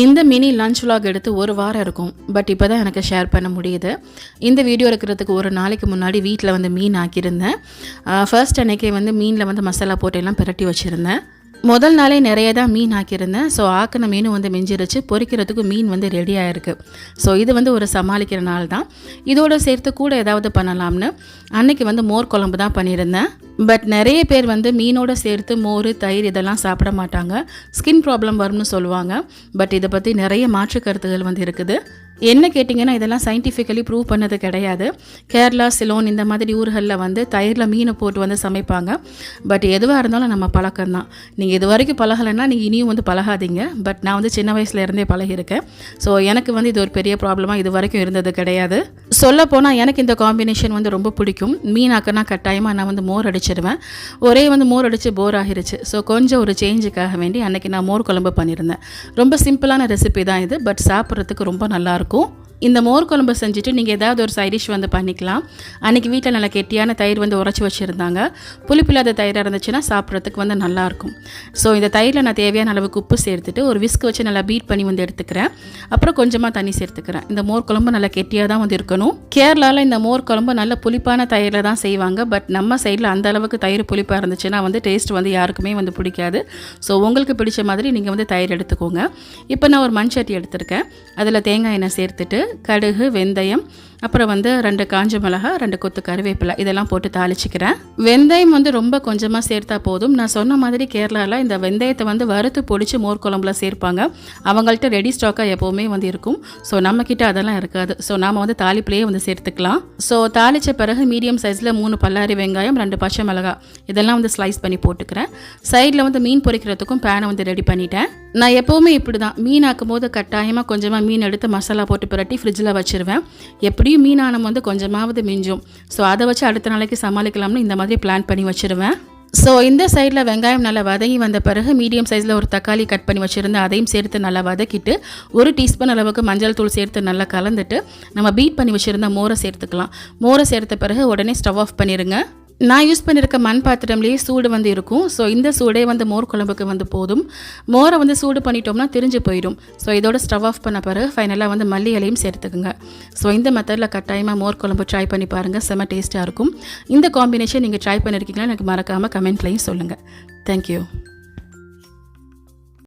இந்த mini lunch vlog எடுத்து ஒரு வாரம் இருக்கும். பட் இப்போ தான் எனக்கு ஷேர் பண்ண முடியுது. இந்த வீடியோ இருக்கிறதுக்கு ஒரு நாளைக்கு முன்னாடி வீட்டில் வந்து மீன் ஆக்கியிருந்தேன். ஃபர்ஸ்ட் அன்னைக்கே வந்து மீனில் வந்து மசாலா போட்டு எல்லாம் பிரட்டி வச்சுருந்தேன். முதல் நாளே நிறைய தான் மீன் ஆக்கியிருந்தேன். ஸோ ஆக்கின மீனும் வந்து மிஞ்சிருச்சு. பொரிக்கிறதுக்கு மீன் வந்து ரெடி ஆகிருக்கு. ஸோ இது வந்து ஒரு சமாளிக்கிற நாள் தான். இதோடு சேர்த்து கூட ஏதாவது பண்ணலாம்னு அன்னைக்கு வந்து மோர் குழம்பு தான் பண்ணியிருந்தேன். பட் நிறைய பேர் வந்து மீனோடு சேர்த்து மோர், தயிர் இதெல்லாம் சாப்பிட மாட்டாங்க. ஸ்கின் ப்ராப்ளம் வரும்னு சொல்லுவாங்க. பட் இதை பற்றி நிறைய மாற்று கருத்துகள் வந்து இருக்குது. என்ன கேட்டிங்கன்னா இதெல்லாம் சயின்டிஃபிக்கலி ப்ரூவ் பண்ணது கிடையாது. கேரளா, சிலோன் இந்த மாதிரி ஊர்களில் வந்து தயிரில் மீனை போட்டு வந்து சமைப்பாங்க. பட் எதுவாக இருந்தாலும் நம்ம பழக்கம்தான். நீங்கள் இது வரைக்கும் பழகலைன்னா நீங்கள் இனியும் வந்து பழகாதீங்க. பட் நான் வந்து சின்ன வயசுல இருந்தே பழகியிருக்கேன். ஸோ எனக்கு வந்து இது ஒரு பெரிய ப்ராப்ளமாக இது வரைக்கும் இருந்தது கிடையாது. சொல்லப்போனால் எனக்கு இந்த காம்பினேஷன் வந்து ரொம்ப பிடிக்கும். மீனாக்கனா கட்டாயமாக நான் வந்து மோர் அடிச்சிடுவேன். ஒரே வந்து மோர் அடித்து போர் ஆகிருச்சு. ஸோ கொஞ்சம் ஒரு சேஞ்சுக்காக வேண்டி அன்றைக்கி நான் மோர் குழம்பு பண்ணியிருந்தேன். ரொம்ப சிம்பிளான ரெசிபி தான் இது. பட் சாப்பிட்றதுக்கு ரொம்ப நல்லாயிருக்கும். இந்த மோர் குழம்பு செஞ்சுட்டு நீங்கள் ஏதாவது ஒரு சைட் டிஷ் வந்து பண்ணிக்கலாம். அன்றைக்கி வீட்டில் நல்லா கெட்டியான தயிர் வந்து உரைச்சி வச்சுருந்தாங்க. புளிப்பில்லாத தயிராக இருந்துச்சுன்னா சாப்பிட்றதுக்கு வந்து நல்லாயிருக்கும். ஸோ இந்த தயிரில் நான் தேவையான அளவுக்கு உப்பு சேர்த்துட்டு ஒரு விஸ்க் வச்சு நல்லா பீட் பண்ணி வந்து எடுத்துக்கிறேன். அப்புறம் கொஞ்சமாக தண்ணி சேர்த்துக்கிறேன். இந்த மோர் குழம்பு நல்லா கெட்டியாக தான் வந்து இருக்கணும். கேரளாவில் இந்த மோர் குழம்பு நல்ல புளிப்பான தயிரில் தான் செய்வாங்க. பட் நம்ம சைடில் அந்த அளவுக்கு தயிர் புளிப்பாக இருந்துச்சுன்னா வந்து டேஸ்ட் வந்து யாருக்குமே வந்து பிடிக்காது. ஸோ உங்களுக்கு பிடிச்ச மாதிரி நீங்கள் வந்து தயிர் எடுத்துக்கோங்க. இப்போ நான் ஒரு மண் சட்டி எடுத்திருக்கேன். அதில் தேங்காய் எண்ணெய் சேர்த்துட்டு கடுகு, வெந்தயம், அப்புறம் வந்து 2 காஞ்ச மிளகாய், 2 கொத்து கருவேப்பிலை இதெல்லாம் போட்டு தாளிச்சிக்கிறேன். வெந்தயம் வந்து ரொம்ப கொஞ்சமாக சேர்த்தா போதும். நான் சொன்ன மாதிரி கேரளாவில் இந்த வெந்தயத்தை வந்து வறுத்து பொடிச்சு மோர் குழம்புல சேர்ப்பாங்க. அவங்கள்ட்ட ரெடி ஸ்டாக்காக எப்போவுமே வந்து இருக்கும். ஸோ நம்மக்கிட்ட அதெல்லாம் இருக்காது. ஸோ நாம் வந்து தாளிப்புலேயே வந்து சேர்த்துக்கலாம். ஸோ தாளித்த பிறகு மீடியம் சைஸில் 3 பல்லாரி வெங்காயம், 2 பச்சை மிளகாய் இதெல்லாம் வந்து ஸ்லைஸ் பண்ணி போட்டுக்கிறேன். சைடில் வந்து மீன் பொரிக்கிறதுக்கும் பேனை வந்து ரெடி பண்ணிட்டேன். நான் எப்போவுமே இப்படி தான் மீன் ஆக்கும் போது கட்டாயமாக கொஞ்சமாக மீன் எடுத்து மசாலா போட்டு பிரட்டி ஃப்ரிட்ஜில் வச்சுருவேன். எப்படியும் மீனானம் வந்து கொஞ்சமாவது மிஞ்சும். ஸோ அதை வச்சு அடுத்த நாளைக்கு சமாளிக்கலாம்னு இந்த மாதிரி பிளான் பண்ணி வச்சுருவேன். ஸோ இந்த சைடில் வெங்காயம் நல்லா வதங்கி வந்த பிறகு மீடியம் சைஸில் ஒரு தக்காளி கட் பண்ணி வச்சுருந்தேன். அதையும் சேர்த்து நல்லா வதக்கிட்டு 1 டீஸ்பூன் அளவுக்கு மஞ்சள் தூள் சேர்த்து நல்லா கலந்துட்டு நம்ம பீட் பண்ணி வச்சுருந்த மோரை சேர்த்துக்கலாம். மோரை சேர்த்த பிறகு உடனே ஸ்டவ் ஆஃப் பண்ணிடுங்க. நான் யூஸ் பண்ணியிருக்க மண் பாத்திரம்லேயே சூடு வந்து இருக்கும். ஸோ இந்த சூடே வந்து மோர் குழம்புக்கு வந்து போதும். மோரை வந்து சூடு பண்ணிட்டோம்னா திரிஞ்சு போயிடும். ஸோ இதோட ஸ்டவ் ஆஃப் பண்ண பிறகு ஃபைனலாக வந்து மல்லி இலையும் சேர்த்துக்குங்க. ஸோ இந்த மெத்தடில் கட்டாயமாக மோர் குழம்பு ட்ரை பண்ணி பாருங்கள். செம்ம டேஸ்ட்டாக இருக்கும். இந்த காம்பினேஷன் நீங்கள் ட்ரை பண்ணியிருக்கீங்களா எனக்கு மறக்காமல் கமெண்ட்லையும் சொல்லுங்கள். தேங்க்யூ.